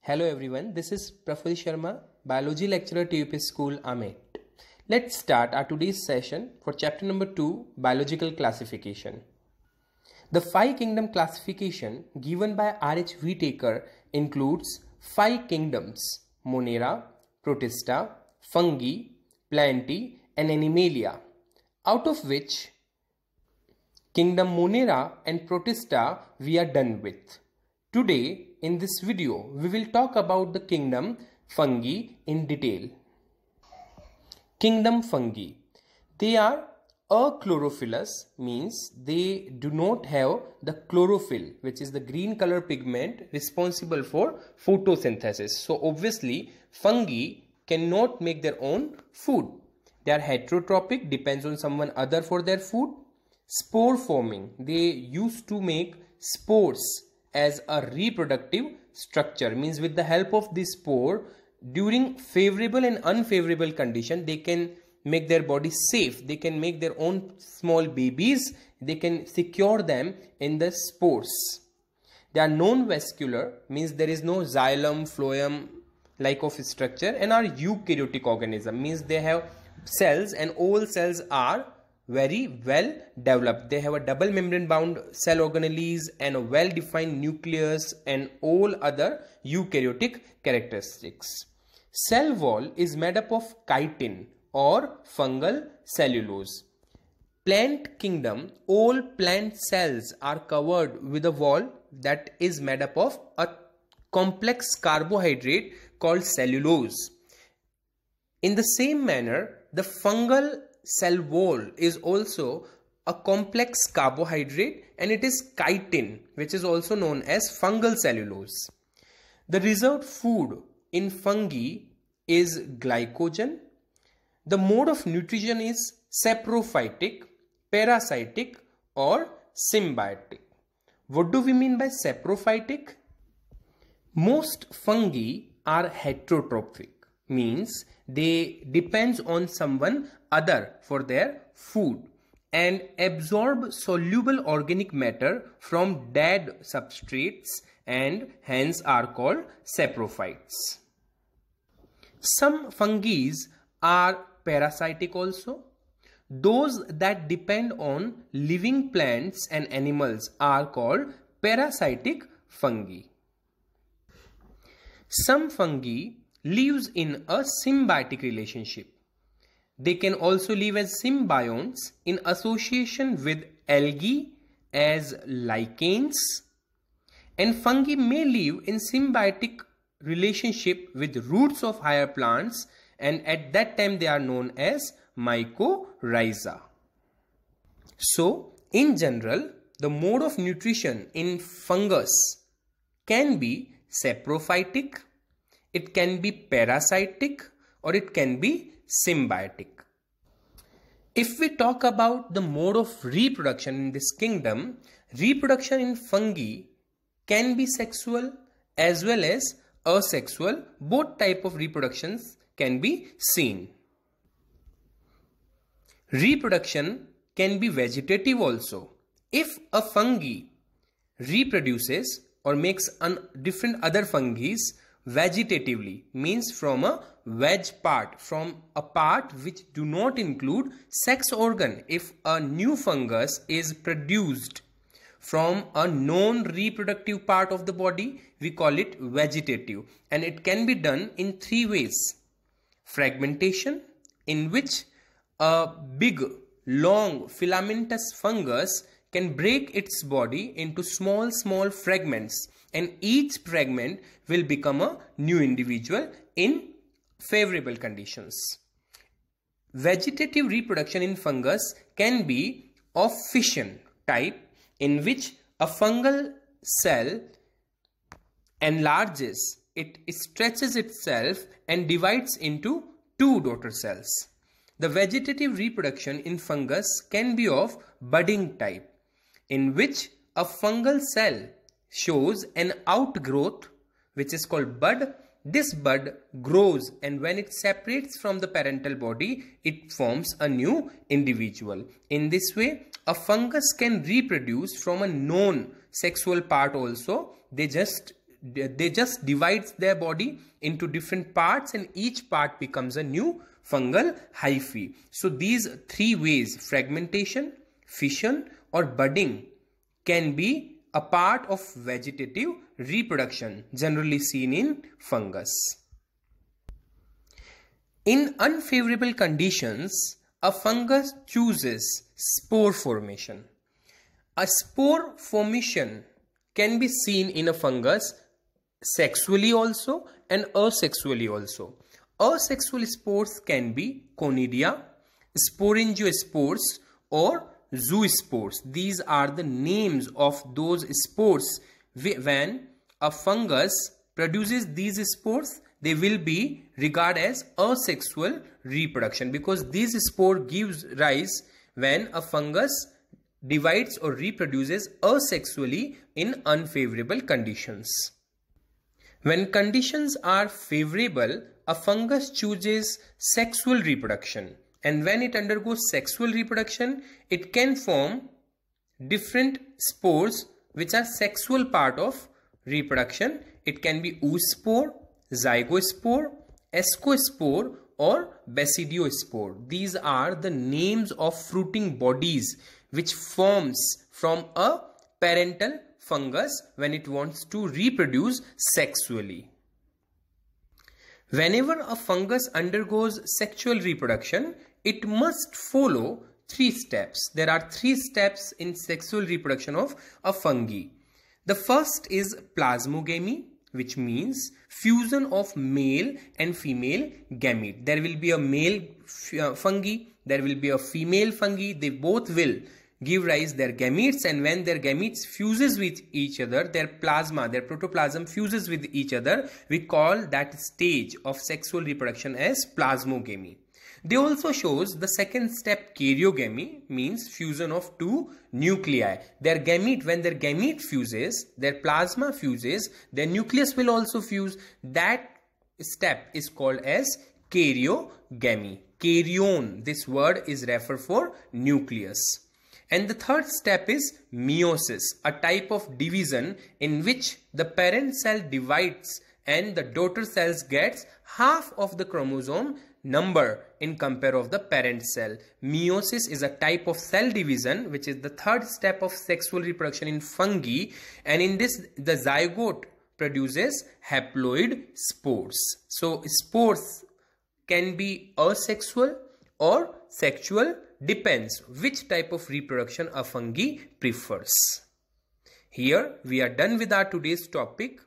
Hello everyone, this is Praful Sharma, Biology Lecturer to UP School, Amet. Let's start our today's session for chapter number 2, Biological Classification. The 5-kingdom classification given by R.H. Whitaker includes 5 kingdoms: Monera, Protista, Fungi, Plantae and Animalia, out of which kingdom Monera and Protista we are done with. Today in this video we will talk about the kingdom Fungi in detail. Kingdom Fungi. They are achlorophyllous, means they do not have the chlorophyll, which is the green color pigment responsible for photosynthesis. So obviously fungi cannot make their own food. They are heterotrophic, depends on someone other for their food. Spore forming. They used to make spores as a reproductive structure, means with the help of this spore, during favorable and unfavorable condition, they can make their body safe. They can make their own small babies. They can secure them in the spores. They are non-vascular, means there is no xylem, phloem like of structure, and are eukaryotic organism, means they have cells and all cells are very well developed. They have a double membrane bound cell organelles and a well defined nucleus and all other eukaryotic characteristics. Cell wall is made up of chitin or fungal cellulose. Plant kingdom, all plant cells are covered with a wall that is made up of a complex carbohydrate called cellulose. In the same manner, the fungal cell wall is also a complex carbohydrate and it is chitin, which is also known as fungal cellulose. The reserved food in fungi is glycogen. The mode of nutrition is saprophytic, parasitic or symbiotic. What do we mean by saprophytic? Most fungi are heterotrophic, means they depends on someone other for their food and absorb soluble organic matter from dead substrates and hence are called saprophytes. Some fungi are parasitic also. Those that depend on living plants and animals are called parasitic fungi. Some fungi lives in a symbiotic relationship. They can also live as symbionts in association with algae as lichens, and fungi may live in symbiotic relationship with roots of higher plants, and at that time they are known as mycorrhiza. So in general, the mode of nutrition in fungus can be saprophytic, it can be parasitic, or it can be symbiotic. If we talk about the mode of reproduction in this kingdom, reproduction in fungi can be sexual as well as asexual. Both type of reproductions can be seen. Reproduction can be vegetative also. If a fungi reproduces or makes different other fungi vegetatively, means from a veg part, from a part which do not include sex organ. If a new fungus is produced from a non-reproductive part of the body, we call it vegetative, and it can be done in 3 ways. Fragmentation, in which a big long filamentous fungus can break its body into small fragments, and each fragment will become a new individual in favorable conditions. Vegetative reproduction in fungus can be of fission type, in which a fungal cell enlarges, it stretches itself and divides into 2 daughter cells. The vegetative reproduction in fungus can be of budding type, in which a fungal cell shows an outgrowth which is called bud. This bud grows, and when it separates from the parental body, it forms a new individual. In this way, a fungus can reproduce from a non-sexual part also. They just they just divides their body into different parts, and each part becomes a new fungal hyphae. So these three ways, fragmentation, fission or budding, can be a part of vegetative reproduction generally seen in fungus. In unfavorable conditions, a fungus chooses spore formation. A spore formation can be seen in a fungus sexually also and asexually also. Asexual spores can be conidia, sporangiosperms or zoospores. These are the names of those spores. When a fungus produces these spores, they will be regarded as asexual reproduction, because this spore gives rise when a fungus divides or reproduces asexually in unfavorable conditions. When conditions are favorable, a fungus chooses sexual reproduction, and when it undergoes sexual reproduction, it can form different spores which are sexual part of reproduction. It can be oospore, zygospore, ascospore or basidiospore. These are the names of fruiting bodies which forms from a parental fungus when it wants to reproduce sexually. Whenever a fungus undergoes sexual reproduction, it must follow 3 steps. There are 3 steps in sexual reproduction of a fungi. The first is plasmogamy, which means fusion of male and female gamete. There will be a male fungi, there will be a female fungi. They both will give rise their gametes, and when their gametes fuses with each other, their plasma, their protoplasm fuses with each other, we call that stage of sexual reproduction as plasmogamy. They also shows the second step, karyogamy, means fusion of 2 nuclei. Their gamete, when their gamete fuses, their plasma fuses, their nucleus will also fuse. That step is called as karyogamy. Karyon, this word is referred for nucleus. And the third step is meiosis, a type of division in which the parent cell divides and the daughter cells gets half of the chromosome number in compare of the parent cell. Meiosis is a type of cell division which is the third step of sexual reproduction in fungi, and in this the zygote produces haploid spores. So spores can be asexual or sexual, depends which type of reproduction a fungi prefers. Here we are done with our today's topic.